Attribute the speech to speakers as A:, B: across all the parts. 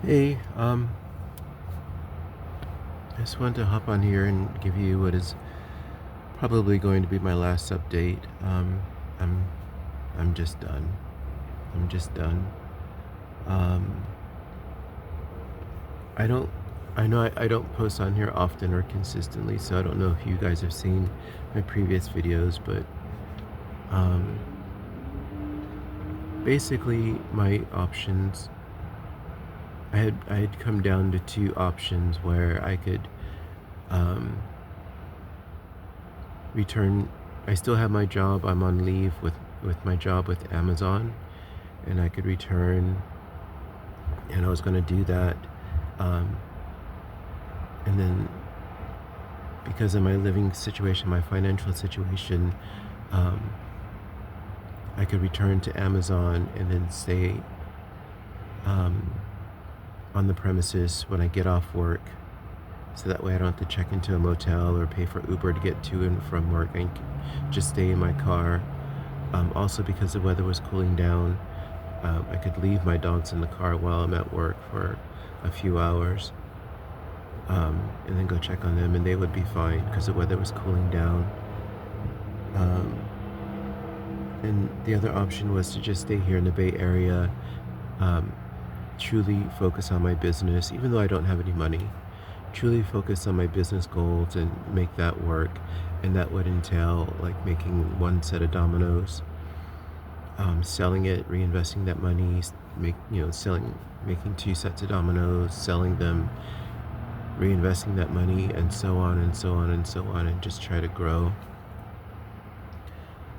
A: Hey, I just wanted to hop on here and give you what is probably going to be my last update. I'm, I'm just done. I'm just done. Um, I don't, I know I don't post on here often or consistently, so I don't know if you guys have seen my previous videos, but um, basically my options. I had come down to two options where I could um, return. I still have my job. I'm on leave with my job with Amazon, and I could return, and I was going to do that. Um, and then because of my living situation, my financial situation, um, I could return to Amazon and then stay um, on the premises when I get off work. So that way I don't have to check into a motel or pay for Uber to get to and from work. I can just stay in my car. Also, because the weather was cooling down, I could leave my dogs in the car while I'm at work for a few hours, and then go check on them, and they would be fine because the weather was cooling down. Um, and the other option was to just stay here in the Bay Area, um, truly focus on my business, even though I don't have any money. Truly focus on my business goals and make that work, and that would entail like making one set of dominoes, selling it, reinvesting that money, selling, making two sets of dominoes, selling them, reinvesting that money, and so on and so on and so on, and just try to grow.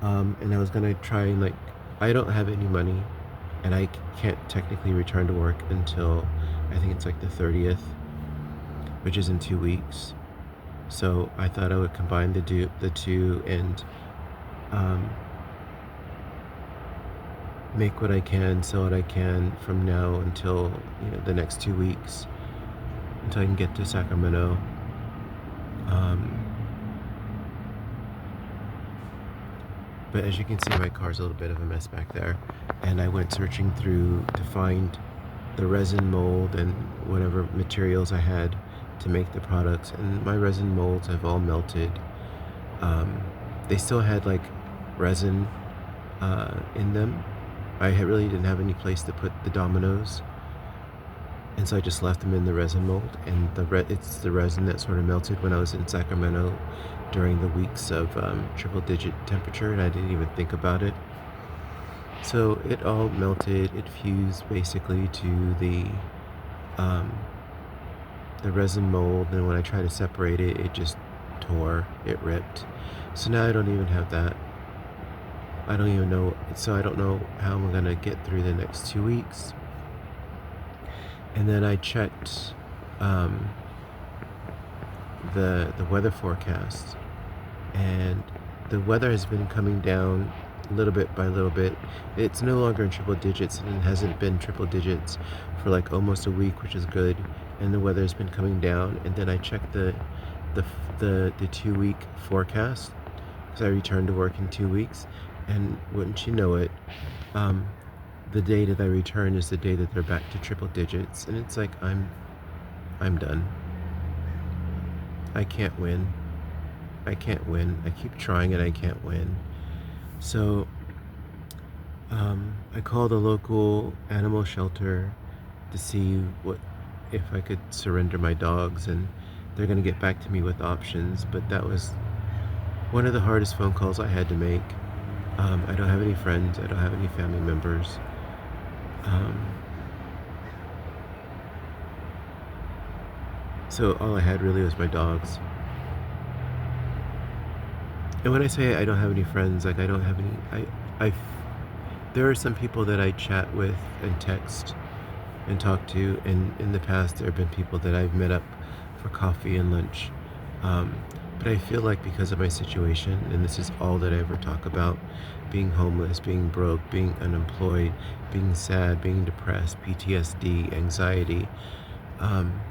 A: And I was gonna try and like, I don't have any money, and I can't technically return to work until I think it's like the 30th, which is in 2 weeks. So I thought I would combine the two and um, make what I can, sell what I can from now until the next 2 weeks until I can get to Sacramento. Um, but as you can see, my car's a little bit of a mess back there, and I went searching through to find the resin mold and whatever materials I had to make the products, and my resin molds have all melted. Um, they still had like resin in them. Really didn't have any place to put the dominoes, and so I just left them in the resin mold. And it's the resin that sort of melted when I was in Sacramento during the weeks of triple-digit temperature, and I didn't even think about it. So it all melted. It fused basically to um, the resin mold, and when I tried to separate it, it just tore. It ripped. So now I don't even have that. I don't even know. So I don't know how I'm gonna get through the next 2 weeks. And then I checked um, the weather forecast, and the weather has been coming down little bit by little bit. It's no longer in triple digits, and it hasn't been triple digits for like almost a week, which is good. And the weather has been coming down. And then I checked the the 2 week forecast because I returned to work in 2 weeks, and wouldn't you know it, um, the day that I return is the day that they're back to triple digits, and it's like I'm done. I can't win. I can't win. I keep trying and I can't win. So I called a local animal shelter to see what if I could surrender my dogs, and they're gonna get back to me with options. But that was one of the hardest phone calls I had to make. I don't have any friends. I don't have any family members. Um, so all I had really was my dogs. And when I say I don't have any friends, like I don't have any, there are some people that I chat with and text and talk to, and in the past there have been people that I've met up for coffee and lunch. Um, but I feel like because of my situation, and this is all that I ever talk about, being homeless, being broke, being unemployed, being sad, being depressed, PTSD, anxiety, um,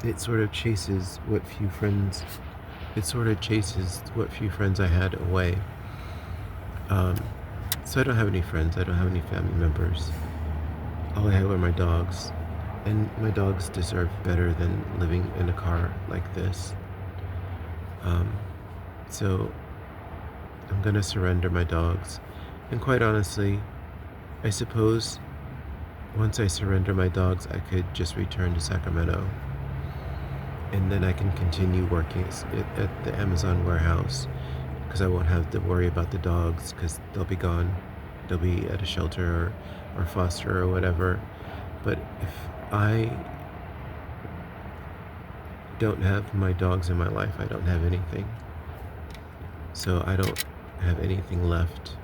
A: it sort of chases what few friends, it sort of chases what few friends I had away. Um, so I don't have any friends. I don't have any family members. all I had were my dogs. And my dogs deserve better than living in a car like this. Um, so I'm gonna surrender my dogs. And quite honestly, I suppose once I surrender my dogs, I could just return to Sacramento. And then I can continue working at the Amazon warehouse because I won't have to worry about the dogs because they'll be gone. They'll be at a shelter or foster or whatever. But if I don't have my dogs in my life, I don't have anything. So I don't have anything left.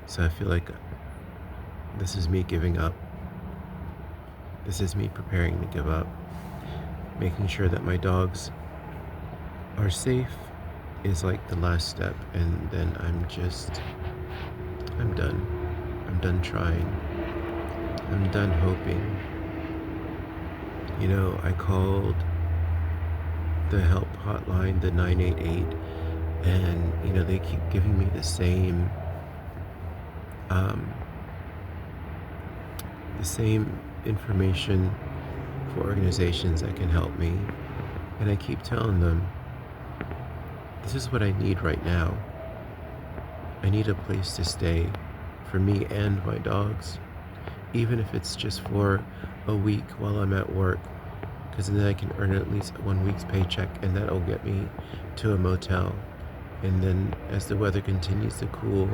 A: So I feel like this is me giving up. This is me preparing to give up. Making sure that my dogs are safe is like the last step, and then I'm done. I'm done trying. I'm done hoping. I called the help hotline, the 988, and they keep giving me um, the same information for organizations that can help me. And I keep telling them, this is what I need right now. I need a place to stay for me and my dogs, even if it's just for a week while I'm at work, because then I can earn at least 1 week's paycheck, and that'll get me to a motel. And then as the weather continues to cool,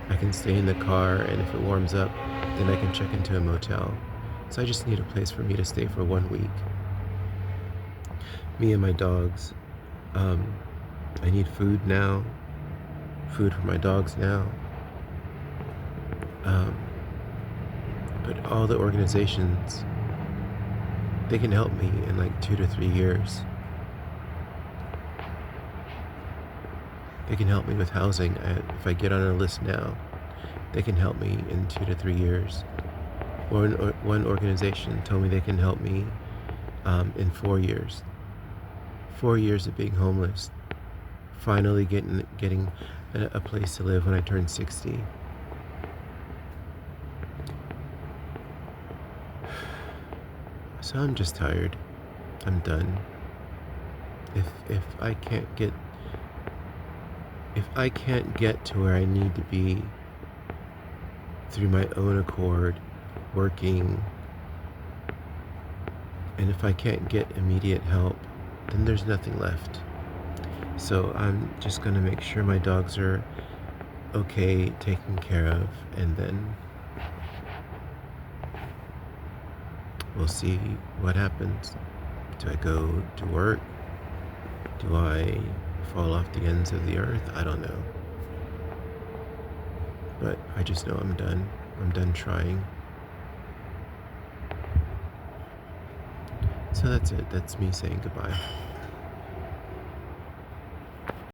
A: I can stay in the car, and if it warms up, then I can check into a motel. So I just need a place for me to stay for 1 week. Me and my dogs. I need food now. Food for my dogs now. Um, but all the organizations, they can help me in like 2 to 3 years. They can help me with housing. If I get on a list now, they can help me in 2 to 3 years. One organization told me they can help me in 4 years. 4 years of being homeless. Finally getting a place to live when I turn 60. So I'm just tired. I'm done. If I can't get to where I need to be through my own accord, working, and if I can't get immediate help, then there's nothing left. So I'm just gonna make sure my dogs are okay, taken care of, and then we'll see what happens. Do I go to work? Do I fall off the ends of the earth? I don't know. But I just know I'm done. I'm done trying. So that's it. That's me saying goodbye.